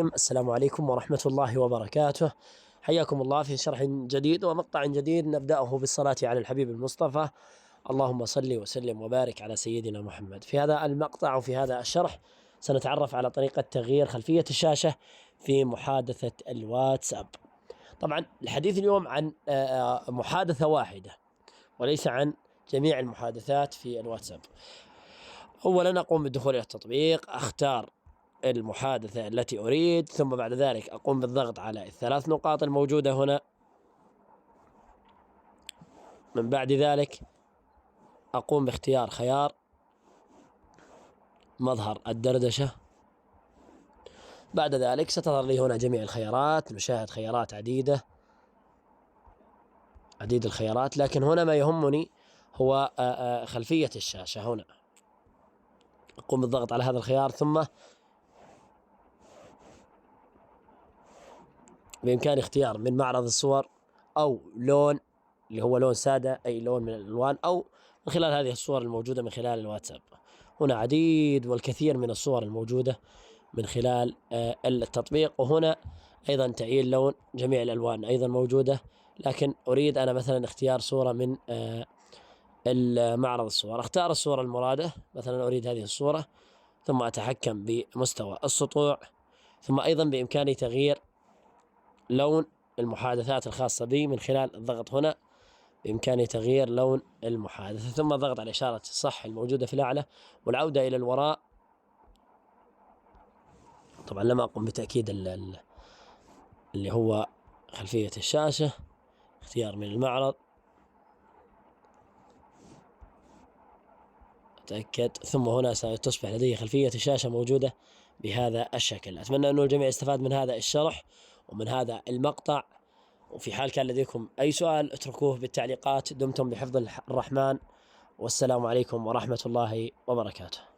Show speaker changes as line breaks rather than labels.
السلام عليكم ورحمة الله وبركاته. حياكم الله في شرح جديد ومقطع جديد نبدأه بالصلاة على الحبيب المصطفى. اللهم صل وسلم وبارك على سيدنا محمد. في هذا المقطع وفي هذا الشرح سنتعرف على طريقة تغيير خلفية الشاشة في محادثة الواتساب. طبعا الحديث اليوم عن محادثة واحدة وليس عن جميع المحادثات في الواتساب. أولا أقوم بالدخول إلى التطبيق، أختار المحادثة التي أريد، ثم بعد ذلك أقوم بالضغط على الثلاث نقاط الموجودة هنا. من بعد ذلك أقوم باختيار خيار مظهر الدردشة. بعد ذلك ستظهر لي هنا جميع الخيارات، نشاهد خيارات عديد الخيارات، لكن هنا ما يهمني هو خلفية الشاشة. هنا أقوم بالضغط على هذا الخيار، ثم بإمكاني اختيار من معرض الصور أو لون اللي هو لون سادة، أي لون من الألوان، أو من خلال هذه الصور الموجودة من خلال الواتساب. هنا عديد والكثير من الصور الموجودة من خلال التطبيق. وهنا أيضا تعيين لون، جميع الألوان أيضا موجودة، لكن أريد أنا مثلا اختيار صورة من معرض الصور. اختار الصورة المرادة، مثلا أريد هذه الصورة، ثم أتحكم بمستوى السطوع، ثم أيضا بإمكاني تغيير لون المحادثات الخاصة بي من خلال الضغط هنا. بإمكاني تغيير لون المحادثة، ثم الضغط على إشارة الصح الموجودة في الأعلى والعودة إلى الوراء. طبعا لما أقوم بتأكيد اللي هو خلفية الشاشة، اختيار من المعرض، أتأكد، ثم هنا ستصبح لدي خلفية الشاشة موجودة بهذا الشكل. أتمنى أن الجميع يستفاد من هذا الشرح ومن هذا المقطع، وفي حال كان لديكم أي سؤال اتركوه بالتعليقات. دمتم بحفظ الرحمن، والسلام عليكم ورحمة الله وبركاته.